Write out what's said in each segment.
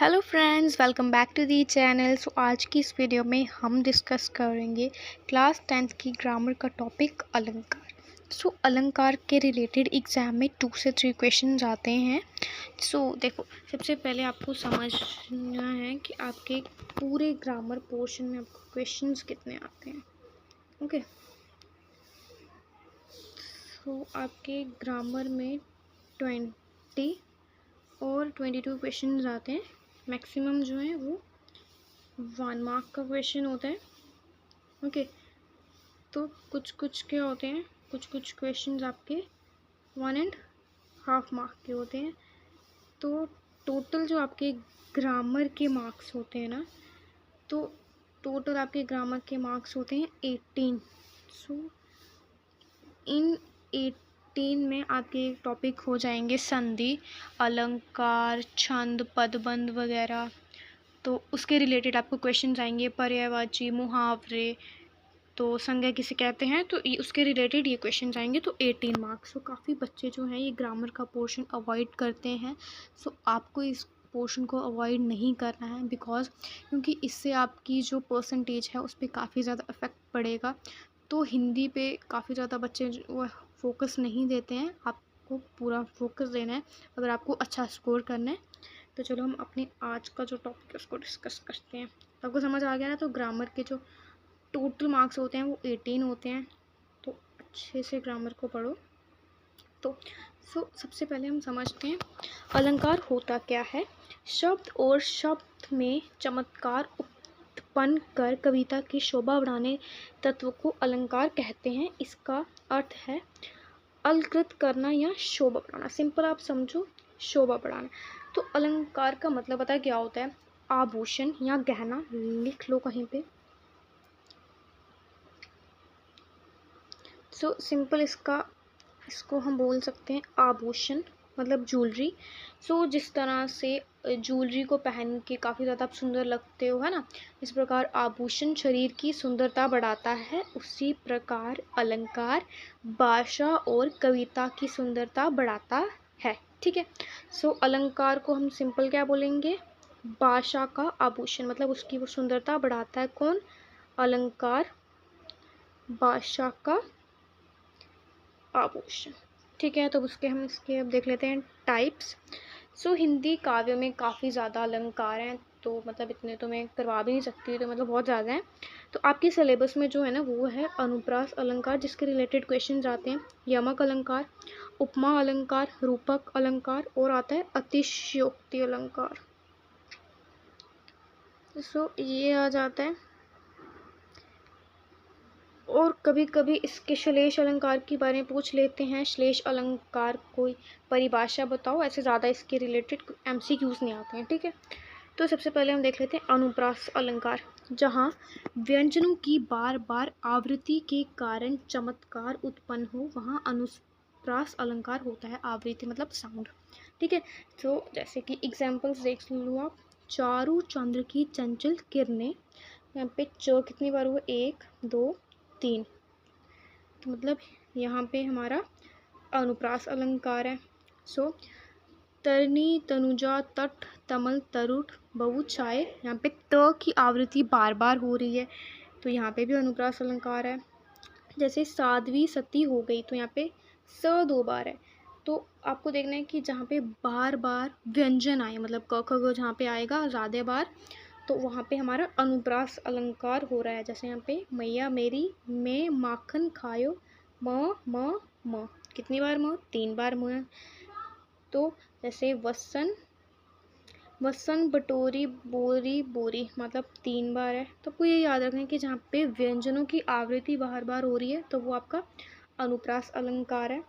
Hello friends, welcome back to the channel. So आज की इस वीडियो में हम डिस्कस करेंगे क्लास 10th की ग्रामर का टॉपिक अलंकार। सो अलंकार के रिलेटेड एग्ज़ाम में 2 से 3 क्वेश्चन आते हैं। सो देखो, सबसे पहले आपको समझना है कि आपके पूरे ग्रामर पोर्शन में आपको क्वेश्चंस कितने आते हैं। ओके, सो आपके ग्रामर में 20 और 22 क्वेश्चन आते हैं। मैक्सिमम जो है वो 1 मार्क का क्वेश्चन होता है। ओके, तो कुछ क्या होते हैं, कुछ क्वेश्चन आपके 1.5 मार्क के होते हैं। तो टोटल जो आपके ग्रामर के मार्क्स होते हैं ना, तो टोटल आपके ग्रामर के मार्क्स होते हैं 18। सो इन 18 में आपके टॉपिक हो जाएंगे संधि, अलंकार, छंद, पदबंध वगैरह। तो उसके रिलेटेड आपको क्वेश्चन आएंगे, पर्यायवाची, मुहावरे, तो संज्ञा किसे कहते हैं, तो उसके रिलेटेड ये क्वेश्चन आएंगे। तो 18 मार्क्स। सो काफ़ी बच्चे जो हैं ये ग्रामर का पोर्शन अवॉइड करते हैं। सो आपको इस पोर्शन को अवॉइड नहीं करना है, क्योंकि इससे आपकी जो परसेंटेज है उस पर काफ़ी ज़्यादा इफेक्ट पड़ेगा। तो हिंदी पे काफ़ी ज़्यादा बच्चे वो फोकस नहीं देते हैं। आपको पूरा फोकस देना है अगर आपको अच्छा स्कोर करना है। तो चलो हम अपने आज का जो टॉपिक है उसको डिस्कस करते हैं। तो आपको समझ आ गया ना, तो ग्रामर के जो टोटल मार्क्स होते हैं वो 18 होते हैं। तो अच्छे से ग्रामर को पढ़ो। तो सबसे पहले हम समझते हैं अलंकार होता क्या है। शब्द और शब्द में चमत्कार उत्पन्न कर कविता की शोभा बढ़ाने तत्व को अलंकार कहते हैं। इसका अर्थ है अलंकृत करना या शोभा बढ़ाना। सिंपल आप समझो, शोभा बढ़ाना। तो अलंकार का मतलब पता है क्या होता है, आभूषण या गहना। लिख लो कहीं पे। सो सिंपल इसको हम बोल सकते हैं आभूषण, मतलब ज्वेलरी। सो जिस तरह से ज्वेलरी को पहन के काफ़ी ज़्यादा आप सुंदर लगते हो, है ना, इस प्रकार आभूषण शरीर की सुंदरता बढ़ाता है। उसी प्रकार अलंकार भाषा और कविता की सुंदरता बढ़ाता है। ठीक है। सो अलंकार को हम सिंपल क्या बोलेंगे, भाषा का आभूषण, मतलब उसकी वो सुंदरता बढ़ाता है। कौन? अलंकार भाषा का आभूषण। ठीक है, तो इसके अब देख लेते हैं टाइप्स। सो हिंदी काव्य में काफ़ी ज़्यादा अलंकार हैं, तो मतलब इतने तो मैं करवा भी नहीं सकती, तो मतलब बहुत ज़्यादा हैं। तो आपके सिलेबस में जो है ना वो है अनुप्रास अलंकार, जिसके रिलेटेड क्वेश्चन आते हैं। यमक अलंकार, उपमा अलंकार, रूपक अलंकार, और आता है अतिशयोक्ति अलंकार। सो ये आ जाता है। और कभी कभी इसके श्लेष अलंकार के बारे में पूछ लेते हैं। श्लेष अलंकार कोई परिभाषा बताओ, ऐसे ज़्यादा इसके रिलेटेड MCQs नहीं आते हैं। ठीक है, तो सबसे पहले हम देख लेते हैं अनुप्रास अलंकार। जहाँ व्यंजनों की बार बार आवृत्ति के कारण चमत्कार उत्पन्न हो, वहाँ अनुप्रास अलंकार होता है। आवृत्ति मतलब साउंड। ठीक है, तो जैसे कि एग्जाम्पल्स देख लो आप। चारू चंद्र की चंचल किरणें, यहाँ पे च कितनी बार हुआ, 1 2 3, तो मतलब यहाँ पे हमारा अनुप्रास अलंकार है। सो तरनी तनुजा तट तमल तरुट बहु छाए, यहाँ पे त की आवृत्ति बार बार हो रही है, तो यहाँ पे भी अनुप्रास अलंकार है। जैसे साध्वी सती हो गई, तो यहाँ पे स 2 बार है। तो आपको देखना है कि जहाँ पे बार बार व्यंजन आए, मतलब क ख ग जहाँ पे आएगा ज़्यादा बार, तो वहाँ पे हमारा अनुप्रास अलंकार हो रहा है। जैसे यहाँ पे मैया मेरी में माखन खायो, म म म, कितनी बार म? 3 बार म। तो जैसे वसन बटोरी बोरी बोरी, मतलब 3 बार है। तो आपको ये याद रखना है कि जहाँ पे व्यंजनों की आवृत्ति बार बार हो रही है तो वो आपका अनुप्रास अलंकार है।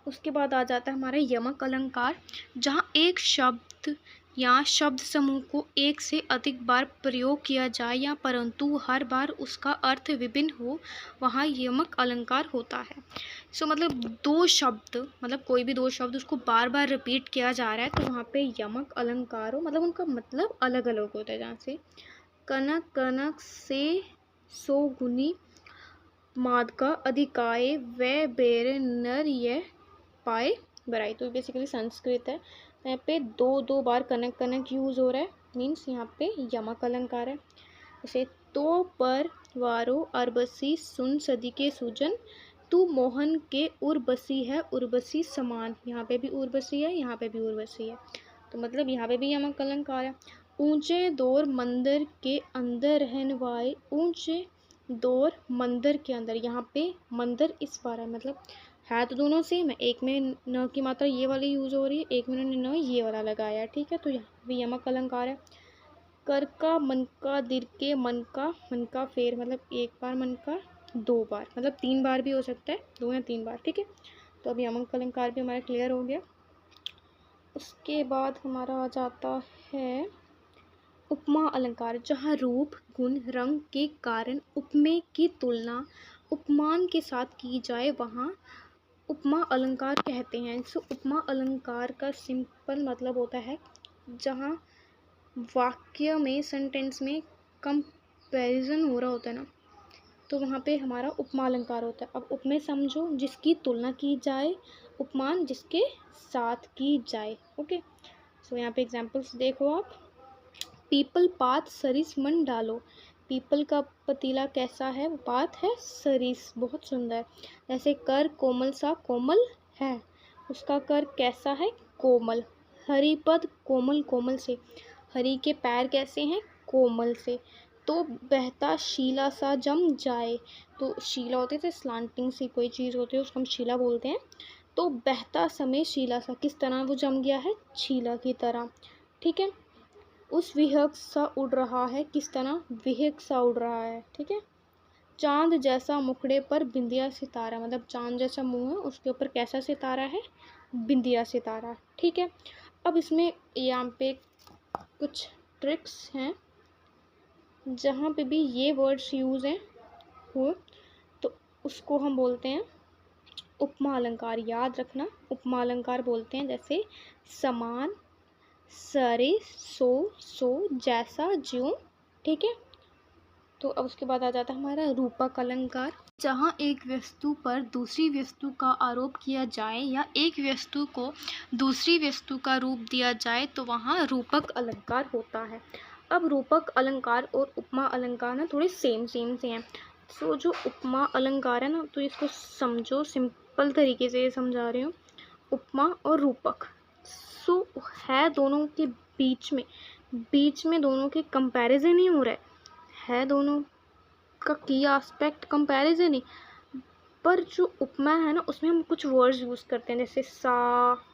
उसके बाद आ जाता है हमारा यमक अलंकार। जहाँ एक शब्द या शब्द समूह को एक से अधिक बार प्रयोग किया जाए या परंतु हर बार उसका अर्थ विभिन्न हो, वहाँ यमक अलंकार होता है। सो मतलब 2 शब्द, मतलब कोई भी 2 शब्द उसको बार बार रिपीट किया जा रहा है, तो वहाँ पे यमक अलंकार हो, मतलब उनका मतलब अलग अलग होता है। जहाँ से कनक कनक से सो गुनी मादका अधिकाय व बेरे नर ये पाए बराई, तो बेसिकली संस्कृत है। यहाँ पे दो दो बार कनक कनक यूज़ हो रहा है, मीन्स यहाँ पे यमक अलंकार है। जैसे तो पर वारो अरबसी सुन सदी के सूजन, तू मोहन के उर्बसी है उर्बसी समान। यहाँ पे भी उर्बसी है, यहाँ पे भी उर्बसी है, तो मतलब यहाँ पे भी यमक अलंकार है। ऊंचे दौर मंदिर के अंदर रहने वाले, ऊंचे दौर मंदिर के अंदर, यहाँ पे मंदिर इस बार है, मतलब है तो दोनों सेम है, एक में न की मात्रा ये वाली यूज हो रही है, एक में उन्होंने न ये वाला लगाया है, ठीक है, तो यहाँ भी यमक अलंकार है। कर का मन का दिर के मन का फेर, मतलब एक बार मन का दो बार, मतलब 3 बार भी हो सकता है, 2 या 3 बार, ठीक है। तो अभी यमक अलंकार भी हमारा क्लियर हो गया। उसके बाद हमारा आ जाता है उपमा अलंकार, जहाँ रूप गुण रंग के कारण उपमेय की तुलना उपमान के साथ की जाए, वहाँ उपमा अलंकार कहते हैं। सो उपमा अलंकार का सिंपल मतलब होता है जहाँ वाक्य में, सेंटेंस में कंपैरिजन हो रहा होता है ना, तो वहाँ पे हमारा उपमा अलंकार होता है। अब उपमेय समझो जिसकी तुलना की जाए, उपमान जिसके साथ की जाए। ओके, सो यहाँ पे एग्जांपल्स देखो आप। पीपल पात सरिस मन डालो, पीपल का पतीला कैसा है, वो पात है, सरिस बहुत सुंदर। जैसे कर कोमल सा कोमल है, उसका कर कैसा है, कोमल। हरिपद कोमल कोमल से, हरि के पैर कैसे हैं, कोमल से। तो बहता शीला सा जम जाए, तो शीला होती है तो स्लांटिंग सी कोई चीज़ होती है, उसको हम शीला बोलते हैं। तो बहता समय शीला सा, किस तरह वो जम गया है, शीला की तरह, ठीक है। उस विहक सा उड़ रहा है, किस तरह, विहक सा उड़ रहा है, ठीक है। चांद जैसा मुखड़े पर बिंदिया सितारा, मतलब चांद जैसा मुंह है, उसके ऊपर कैसा सितारा है, बिंदिया सितारा, ठीक है। अब इसमें यहाँ पे कुछ ट्रिक्स हैं, जहाँ पे भी ये वर्ड्स यूज़ हैं हो, तो उसको हम बोलते हैं उपमा अलंकार। याद रखना, उपमा अलंकार बोलते हैं जैसे समान, सरे, सो, जैसा, ज्यों, ठीक है। तो अब उसके बाद आ जाता है हमारा रूपक अलंकार, जहाँ एक वस्तु पर दूसरी वस्तु का आरोप किया जाए या एक वस्तु को दूसरी वस्तु का रूप दिया जाए, तो वहाँ रूपक अलंकार होता है। अब रूपक अलंकार और उपमा अलंकार ना थोड़े सेम से हैं। सो जो उपमा अलंकार है ना, तो इसको समझो, सिंपल तरीके से समझा रही हूँ। उपमा और रूपक सो है दोनों के बीच में दोनों के कंपैरिजन ही हो रहा है दोनों का की एस्पेक्ट कंपैरिजन ही, पर जो उपमा है ना उसमें हम कुछ वर्ड्स यूज़ करते हैं, जैसे सा,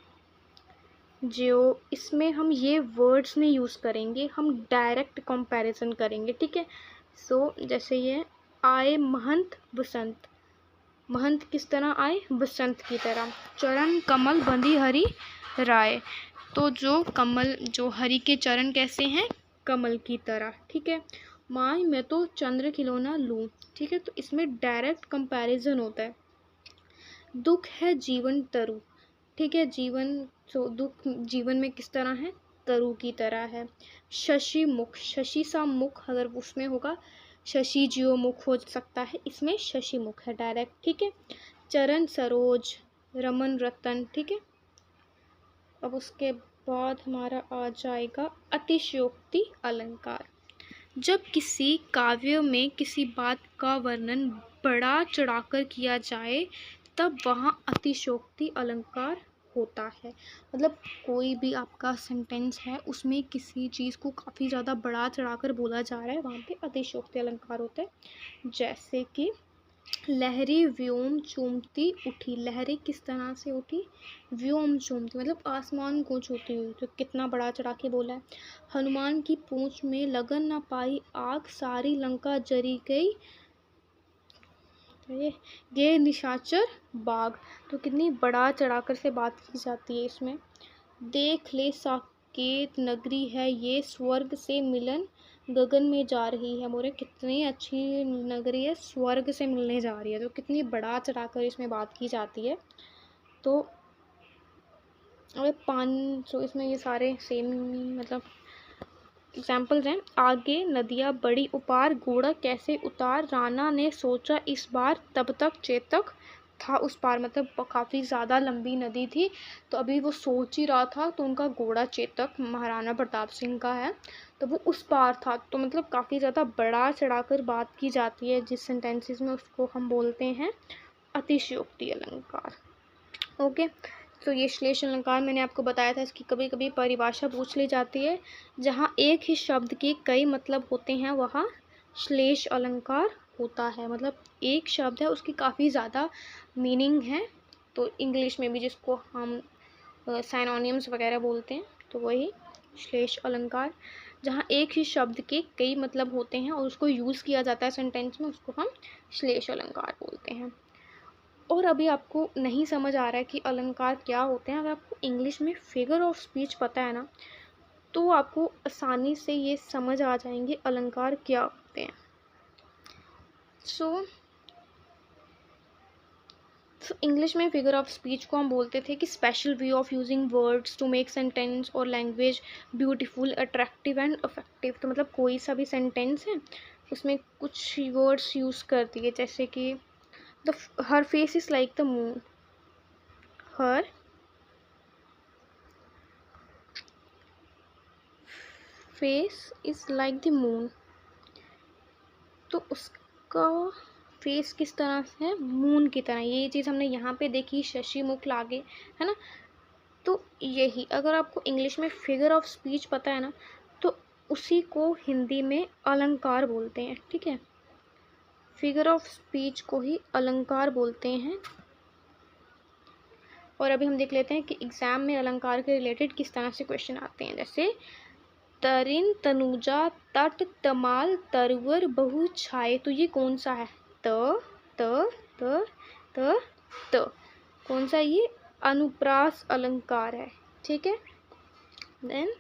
ज्यो, इसमें हम ये वर्ड्स नहीं यूज़ करेंगे, हम डायरेक्ट कंपैरिजन करेंगे, ठीक है। सो जैसे ये आए महंत बसंत, महंत किस तरह आए, बसंत की तरह। चरण कमल बंदी हरि राय, तो जो कमल, जो हरि के चरण कैसे हैं, कमल की तरह, ठीक है। माँ मैं तो चंद्र खिलौना लूँ, ठीक है, तो इसमें डायरेक्ट कंपैरिजन होता है। दुख है जीवन तरु, ठीक है, जीवन, तो दुख जीवन में किस तरह है, तरु की तरह है। शशि मुख, शशि सा मुख अगर उसमें होगा, शशि ज्यो मुख हो सकता है, इसमें शशि मुख है डायरेक्ट, ठीक है। चरण सरोज, रमन रतन, ठीक है। अब उसके बाद हमारा आ जाएगा अतिशयोक्ति अलंकार, जब किसी काव्य में किसी बात का वर्णन बढ़ा चढ़ाकर किया जाए, तब वहाँ अतिशयोक्ति अलंकार होता है। मतलब कोई भी आपका सेंटेंस है, उसमें किसी चीज़ को काफ़ी ज़्यादा बढ़ा चढ़ाकर बोला जा रहा है, वहाँ पे अतिशयोक्ति अलंकार होता है। जैसे कि लहरी व्योम चूमती उठी, लहरें किस तरह से उठी, व्योम चूमती, मतलब आसमान को छूती हुई, तो कितना बड़ा चढ़ा के बोला है। हनुमान की पूंछ में लगन ना पाई आग, सारी लंका जरी गई, ये निशाचर बाग, तो कितनी बड़ा चढ़ाकर से बात की जाती है इसमें। देख ले साकेत नगरी है ये, स्वर्ग से मिलन गगन में जा रही है, मोरे कितनी अच्छी नगरी है, स्वर्ग से मिलने जा रही है, तो कितनी बड़ा चढ़ाकर इसमें बात की जाती है। तो सो इसमें ये सारे सेम, मतलब एग्जाम्पल्स हैं। आगे नदियाँ बड़ी उपार, घोड़ा कैसे उतार, राणा ने सोचा इस बार, तब तक चेतक था उस पार, मतलब काफ़ी ज़्यादा लंबी नदी थी। तो अभी वो सोच ही रहा था, तो उनका घोड़ा चेतक महाराणा प्रताप सिंह का है, तो वो उस पार था। तो मतलब काफ़ी ज़्यादा बढ़ा चढ़ाकर बात की जाती है जिस सेंटेंसेस में, उसको हम बोलते हैं अतिशयोक्ति अलंकार। ओके, तो ये श्लेष अलंकार मैंने आपको बताया था, इसकी कभी कभी परिभाषा पूछ ली जाती है। जहाँ एक ही शब्द के कई मतलब होते हैं वहाँ श्लेष अलंकार होता है। मतलब एक शब्द है, उसकी काफ़ी ज़्यादा मीनिंग है। तो इंग्लिश में भी जिसको हम साइनोनिम्स वगैरह बोलते हैं, तो वही श्लेष अलंकार। जहाँ एक ही शब्द के कई मतलब होते हैं और उसको यूज़ किया जाता है सेंटेंस में, उसको हम श्लेष अलंकार बोलते हैं। और अभी आपको नहीं समझ आ रहा है कि अलंकार क्या होते हैं, अगर आपको इंग्लिश में फिगर ऑफ स्पीच पता है ना, तो आपको आसानी से ये समझ आ जाएंगे अलंकार क्या होते हैं। सो इंग्लिश में फिगर ऑफ स्पीच को हम बोलते थे कि special way of using words to make sentence और language beautiful, attractive and effective. तो मतलब कोई सा भी सेंटेंस है, उसमें कुछ वर्ड्स यूज़ कर दिए, जैसे कि her face is like the moon, her face is like the moon. तो उसका फेस किस तरह से है, मून की तरह। ये चीज़ हमने यहाँ पे देखी, शशि मुख लागे, है ना। तो यही, अगर आपको इंग्लिश में फिगर ऑफ स्पीच पता है ना, तो उसी को हिंदी में अलंकार बोलते हैं। ठीक है, फिगर ऑफ स्पीच को ही अलंकार बोलते हैं। और अभी हम देख लेते हैं कि एग्जाम में अलंकार के रिलेटेड किस तरह से क्वेश्चन आते हैं। जैसे तरिन, तनुजा, तट, तमाल, तरवर, बहु, छाए। तो ये कौन सा है, त त त त त, कौन सा, ये अनुप्रास अलंकार है। ठीक है, देन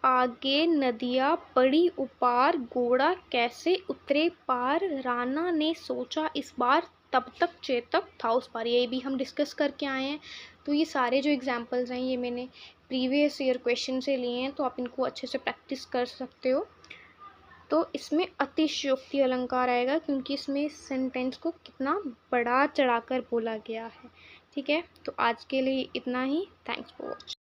आगे नदियाँ पड़ी उपार, घोड़ा कैसे उतरे पार, राणा ने सोचा इस बार, तब तक चेतक था उस पार। ये भी हम डिस्कस करके आए हैं। तो ये सारे जो एग्जाम्पल्स हैं, ये मैंने प्रीवियस ईयर क्वेश्चन से लिए हैं, तो आप इनको अच्छे से प्रैक्टिस कर सकते हो। तो इसमें अतिशयोक्ति अलंकार आएगा, क्योंकि इसमें सेंटेंस को कितना बढ़ा चढ़ाकर बोला गया है। ठीक है, तो आज के लिए इतना ही। Thanks for watching.